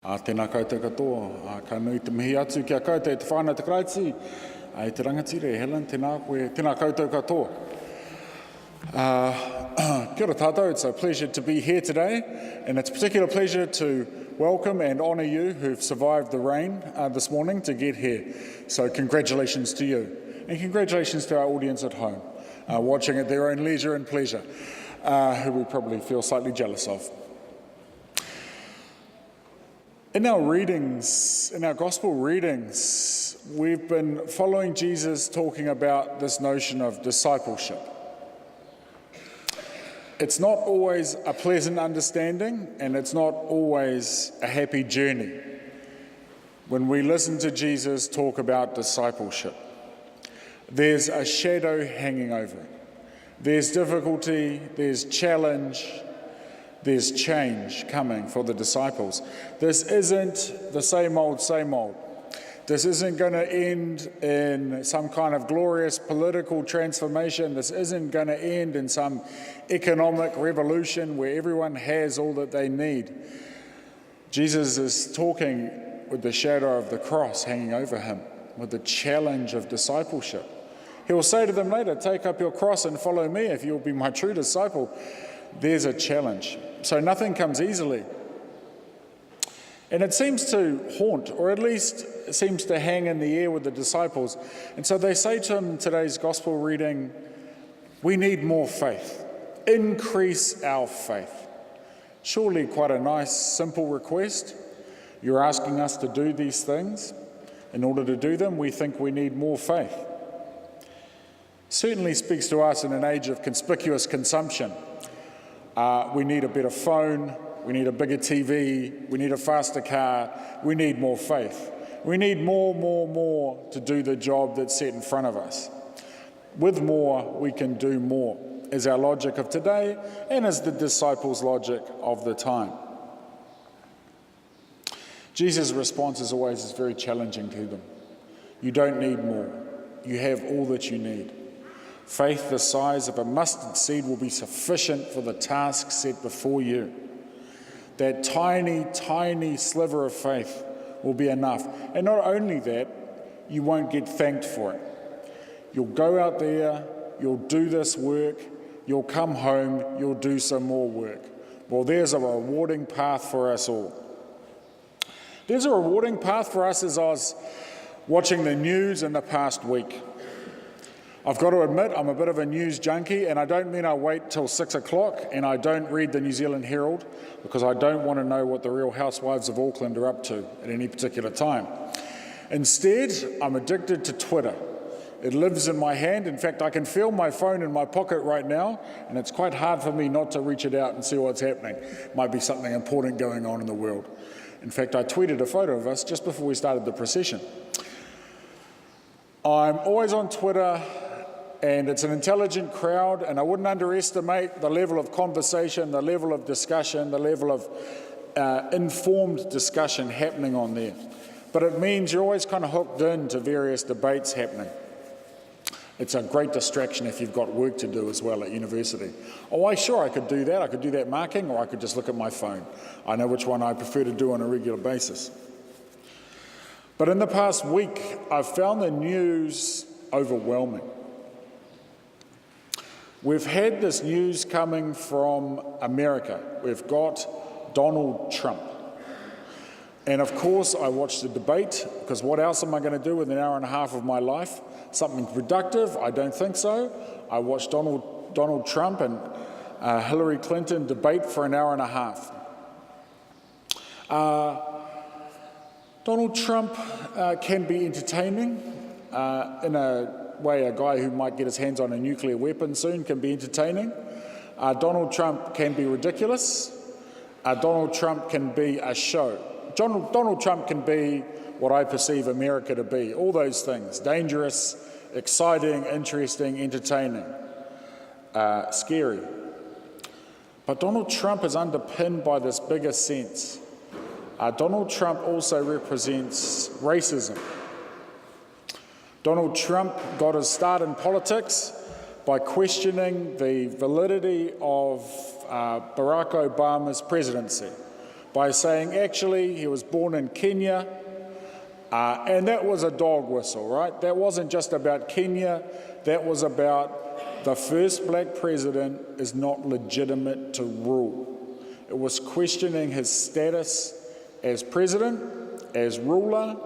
Tēnā koutou katoa, ka nui te mihi atu kia koutou te whānau te karaiti, ai te rangatire, Helen, tēnā koutou katoa. Kia ora tātou, it's a pleasure to be here today, and it's a particular pleasure to welcome and honour you who've survived the rain this morning to get here. So congratulations to you, and congratulations to our audience at home, watching at their own leisure and pleasure, who we probably feel slightly jealous of. In our readings, in our gospel readings, we've been following Jesus talking about this notion of discipleship. It's not always a pleasant understanding, and it's not always a happy journey when we listen to Jesus talk about discipleship. There's a shadow hanging over it. There's difficulty, there's challenge, there's change coming for the disciples. This isn't the same old, same old. This isn't going to end in some kind of glorious political transformation. This isn't going to end in some economic revolution where everyone has all that they need. Jesus is talking with the shadow of the cross hanging over him, with the challenge of discipleship. He will say to them later, "Take up your cross and follow me if you'll be my true disciple." There's a challenge. So nothing comes easily. And it seems to haunt, or at least it seems to hang in the air with the disciples. And so they say to him in today's gospel reading, "We need more faith. Increase our faith." Surely quite a nice, simple request. You're asking us to do these things. In order to do them, we think we need more faith. Certainly speaks to us in an age of conspicuous consumption. We need a better phone, we need a bigger TV, we need a faster car, we need more faith. We need more to do the job that's set in front of us. With more, we can do more, is our logic of today and is the disciples' logic of the time. Jesus' response, as always, is very challenging to them. You don't need more. You have all that you need. Faith the size of a mustard seed will be sufficient for the task set before you. That tiny, tiny sliver of faith will be enough. And not only that, you won't get thanked for it. You'll go out there, you'll do this work, you'll come home, you'll do some more work. Well, there's a rewarding path for us all. There's a rewarding path for us as I was watching the news in the past week. I've got to admit, I'm a bit of a news junkie, and I don't mean I wait till 6 o'clock and I don't read the New Zealand Herald because I don't want to know what the Real Housewives of Auckland are up to at any particular time. Instead, I'm addicted to Twitter. It lives in my hand. In fact, I can feel my phone in my pocket right now, and it's quite hard for me not to reach it out and see what's happening. Might be something important going on in the world. In fact, I tweeted a photo of us just before we started the procession. I'm always on Twitter, and it's an intelligent crowd, and I wouldn't underestimate the level of conversation, the level of discussion, the level of informed discussion happening on there. But it means you're always kind of hooked into various debates happening. It's a great distraction if you've got work to do as well at university. Oh, sure, I could do that. I could do that marking, or I could just look at my phone. I know which one I prefer to do on a regular basis. But in the past week, I've found the news overwhelming. We've had this news coming from America. We've got Donald Trump. And of course, I watched the debate, because what else am I going to do with an hour and a half of my life? Something productive? I don't think so. I watched Donald Trump and Hillary Clinton debate for an hour and a half. Donald Trump can be entertaining in a way. A guy who might get his hands on a nuclear weapon soon can be entertaining. Donald Trump can be ridiculous. Donald Trump can be a show. Donald Trump can be what I perceive America to be. All those things: dangerous, exciting, interesting, entertaining, scary. But Donald Trump is underpinned by this bigger sense. Donald Trump also represents racism. Donald Trump got his start in politics by questioning the validity of Barack Obama's presidency, by saying actually he was born in Kenya, and that was a dog whistle, right? That wasn't just about Kenya, that was about the first black president is not legitimate to rule. It was questioning his status as president, as ruler.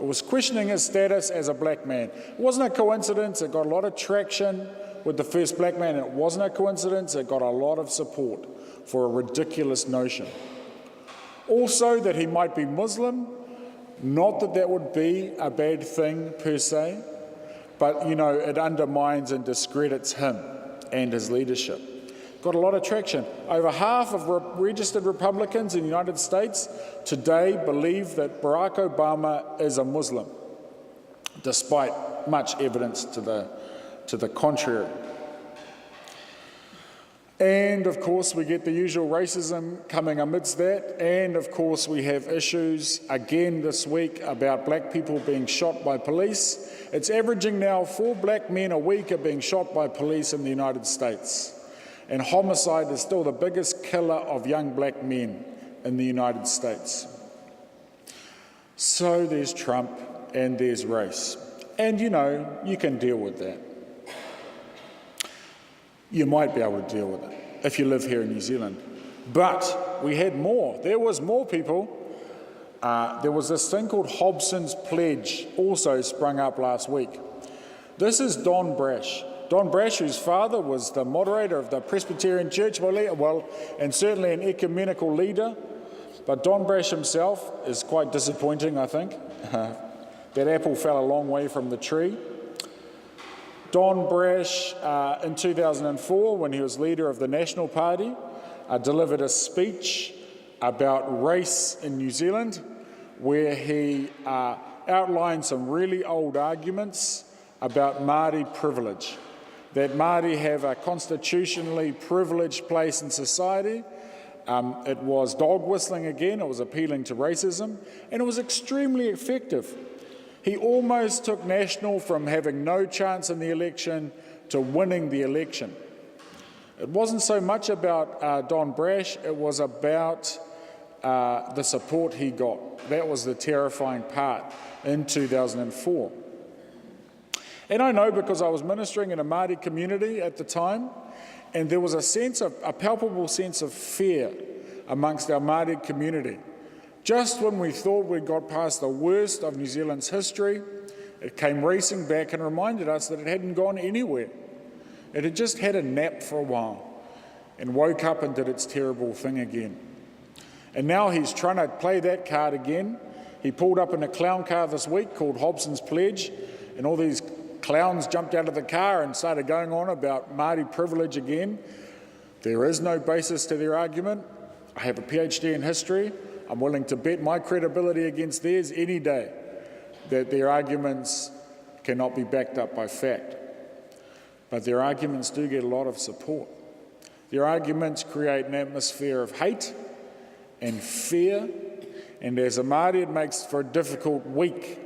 It was questioning his status as a black man. It wasn't a coincidence. It got a lot of traction with the first black man. It wasn't a coincidence. It got a lot of support for a ridiculous notion. Also that he might be Muslim, not that that would be a bad thing per se, but it undermines and discredits him and his leadership. Got a lot of traction. Over half of registered Republicans in the United States today believe that Barack Obama is a Muslim, despite much evidence to the contrary. And of course we get the usual racism coming amidst that, and of course we have issues again this week about black people being shot by police. It's averaging now 4 black men a week are being shot by police in the United States. And homicide is still the biggest killer of young black men in the United States. So there's Trump and there's race. And you can deal with that. You might be able to deal with it if you live here in New Zealand. But we had more. There was more people. There was this thing called Hobson's Pledge, also sprung up last week. This is Don Brash. Don Brash, whose father was the moderator of the Presbyterian Church, and certainly an ecumenical leader. But Don Brash himself is quite disappointing, I think. That apple fell a long way from the tree. Don Brash, in 2004, when he was leader of the National Party, delivered a speech about race in New Zealand, where he outlined some really old arguments about Māori privilege. That Māori have a constitutionally privileged place in society. It was dog whistling again, it was appealing to racism, and it was extremely effective. He almost took National from having no chance in the election to winning the election. It wasn't so much about Don Brash, it was about the support he got. That was the terrifying part in 2004. And I know because I was ministering in a Māori community at the time, and there was a palpable sense of fear amongst our Māori community. Just when we thought we'd got past the worst of New Zealand's history, it came racing back and reminded us that it hadn't gone anywhere. It had just had a nap for a while and woke up and did its terrible thing again. And now he's trying to play that card again. He pulled up in a clown car this week called Hobson's Pledge, and all these clowns jumped out of the car and started going on about Māori privilege again. There is no basis to their argument. I have a PhD in history. I'm willing to bet my credibility against theirs any day that their arguments cannot be backed up by fact. But their arguments do get a lot of support. Their arguments create an atmosphere of hate and fear, and as a Māori it makes for a difficult week,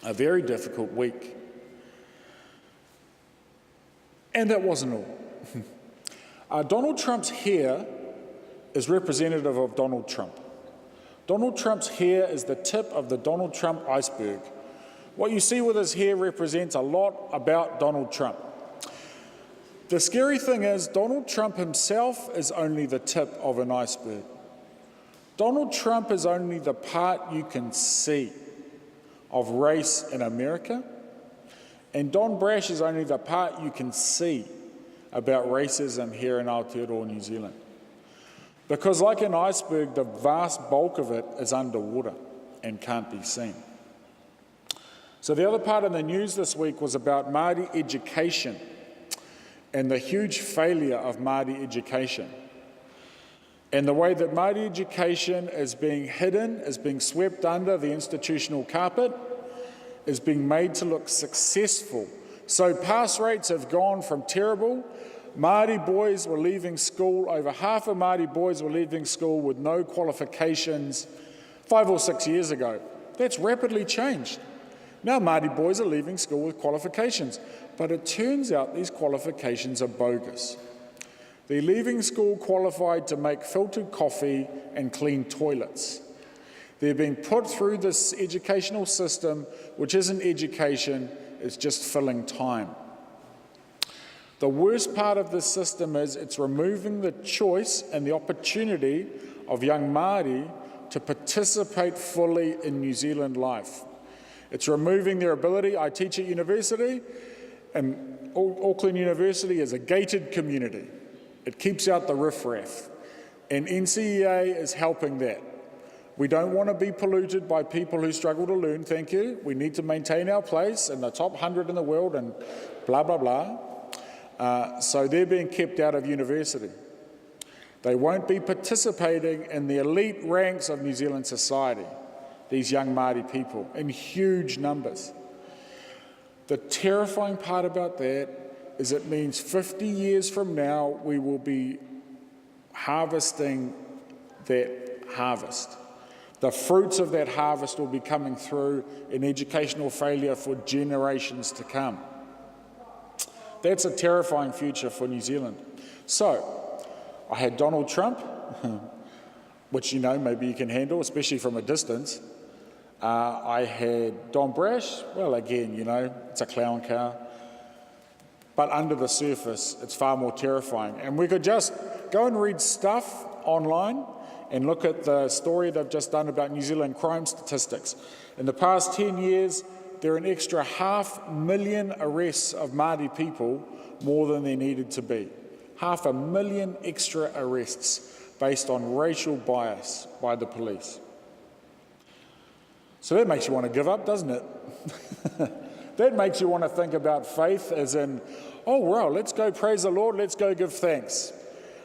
a very difficult week. And that wasn't all. Donald Trump's hair is representative of Donald Trump. Donald Trump's hair is the tip of the Donald Trump iceberg. What you see with his hair represents a lot about Donald Trump. The scary thing is Donald Trump himself is only the tip of an iceberg. Donald Trump is only the part you can see of race in America, and Don Brash is only the part you can see about racism here in Aotearoa, New Zealand. Because like an iceberg, the vast bulk of it is underwater and can't be seen. So the other part of the news this week was about Māori education and the huge failure of Māori education. And the way that Māori education is being hidden, is being swept under the institutional carpet, is being made to look successful. So pass rates have gone from terrible. Māori boys were leaving school, over half of Māori boys were leaving school with no qualifications 5 or 6 years ago. That's rapidly changed. Now Māori boys are leaving school with qualifications, but it turns out these qualifications are bogus. They're leaving school qualified to make filtered coffee and clean toilets. They're being put through this educational system, which isn't education, it's just filling time. The worst part of this system is it's removing the choice and the opportunity of young Māori to participate fully in New Zealand life. It's removing their ability. I teach at university, and Auckland University is a gated community. It keeps out the riffraff, and NCEA is helping that. We don't want to be polluted by people who struggle to learn, thank you. We need to maintain our place in the top 100 in the world and blah, blah, blah. So they're being kept out of university. They won't be participating in the elite ranks of New Zealand society, these young Māori people, in huge numbers. The terrifying part about that is it means 50 years from now we will be harvesting that harvest. The fruits of that harvest will be coming through in educational failure for generations to come. That's a terrifying future for New Zealand. So, I had Donald Trump, which maybe you can handle, especially from a distance. I had Don Brash, well again, it's a clown car. But under the surface, it's far more terrifying. And we could just go and read stuff online and look at the story they've just done about New Zealand crime statistics. In the past 10 years, there are an extra 500,000 arrests of Māori people more than there needed to be. 500,000 extra arrests based on racial bias by the police. So that makes you want to give up, doesn't it? That makes you want to think about faith as in, oh wow, let's go praise the Lord, let's go give thanks.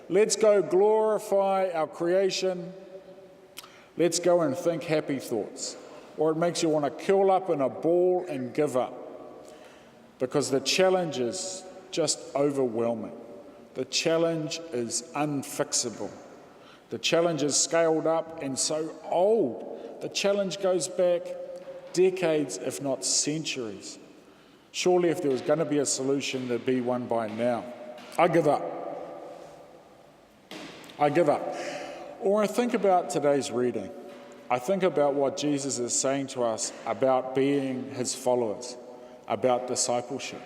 Let's go glorify our creation. Let's go and think happy thoughts. Or it makes you want to curl up in a ball and give up. Because the challenge is just overwhelming. The challenge is unfixable. The challenge is scaled up and so old. The challenge goes back decades, if not centuries. Surely if there was going to be a solution, there'd be one by now. I give up. I give up. Or I think about today's reading. I think about what Jesus is saying to us about being his followers, about discipleship.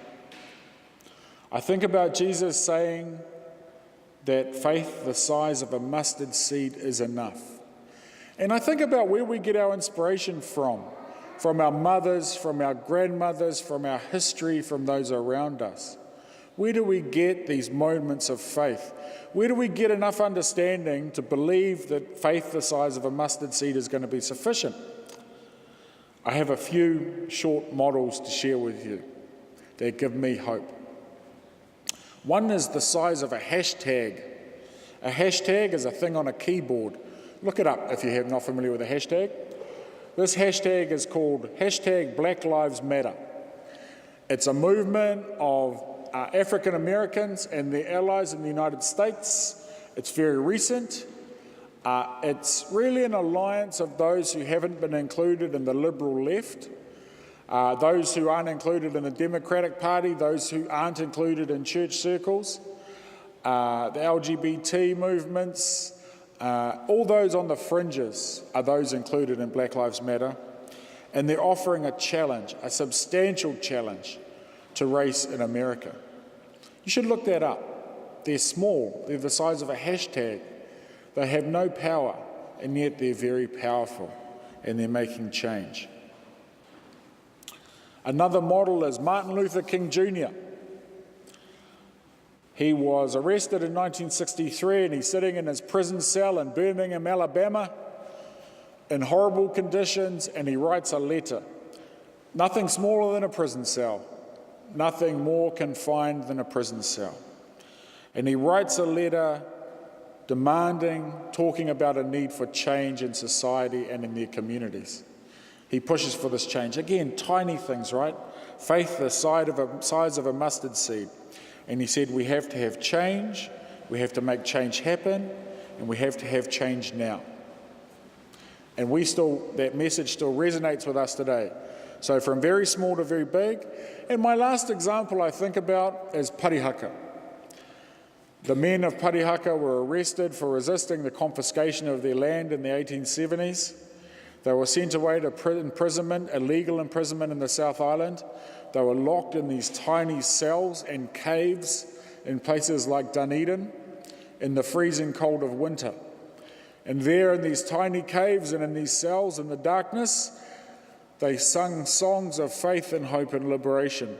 I think about Jesus saying that faith the size of a mustard seed is enough. And I think about where we get our inspiration from our mothers, from our grandmothers, from our history, from those around us. Where do we get these moments of faith? Where do we get enough understanding to believe that faith the size of a mustard seed is going to be sufficient? I have a few short models to share with you that give me hope. One is the size of a hashtag. A hashtag is a thing on a keyboard. Look it up if you're not familiar with a hashtag. This hashtag is called hashtag Black Lives Matter. It's a movement of African Americans and their allies in the United States. It's very recent. It's really an alliance of those who haven't been included in the liberal left, those who aren't included in the Democratic Party, those who aren't included in church circles, the LGBT movements, all those on the fringes are those included in Black Lives Matter. And they're offering a challenge, a substantial challenge to race in America. You should look that up. They're small, they're the size of a hashtag. They have no power, and yet they're very powerful, and they're making change. Another model is Martin Luther King Jr. He was arrested in 1963, and he's sitting in his prison cell in Birmingham, Alabama, in horrible conditions, and he writes a letter. Nothing smaller than a prison cell. Nothing more confined than a prison cell. And he writes a letter demanding, talking about a need for change in society and in their communities. He pushes for this change. Again, tiny things, right? Faith the size of a mustard seed. And he said we have to have change, we have to make change happen, and we have to have change now. And that message still resonates with us today. So from very small to very big. And my last example I think about is parihaka. The men of Parihaka were arrested for resisting the confiscation of their land in the 1870s. They were sent away to imprisonment, illegal imprisonment in the South Island. They were locked in these tiny cells and caves in places like Dunedin in the freezing cold of winter. And there in these tiny caves and in these cells in the darkness, they sung songs of faith and hope and liberation.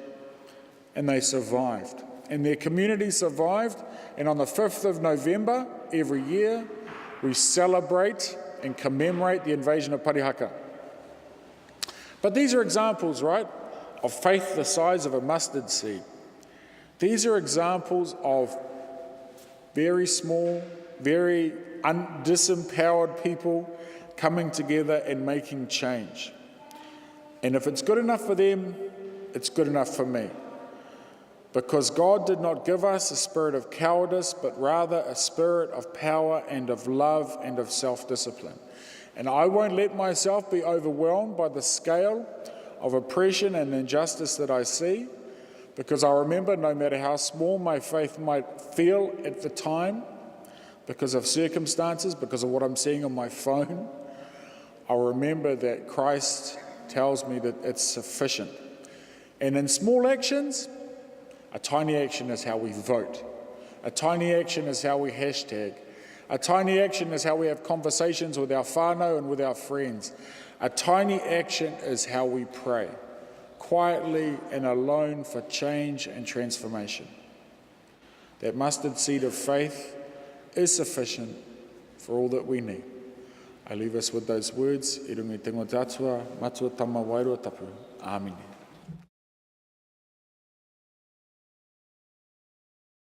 And they survived. And their community survived. And on the 5th of November every year, we celebrate and commemorate the invasion of Parihaka. But these are examples, right, of faith the size of a mustard seed. These are examples of very small, very disempowered people coming together and making change. And if it's good enough for them, it's good enough for me. Because God did not give us a spirit of cowardice, but rather a spirit of power and of love and of self-discipline. And I won't let myself be overwhelmed by the scale of oppression and injustice that I see, because I remember no matter how small my faith might feel at the time, because of circumstances, because of what I'm seeing on my phone, I'll remember that Christ tells me that it's sufficient. And in small actions, a tiny action is how we vote. A tiny action is how we hashtag. A tiny action is how we have conversations with our whānau and with our friends. A tiny action is how we pray, quietly and alone for change and transformation. That mustard seed of faith is sufficient for all that we need. I leave us with those words. I rungi te ngō tātua, matua tama wairua tapu. Āmine.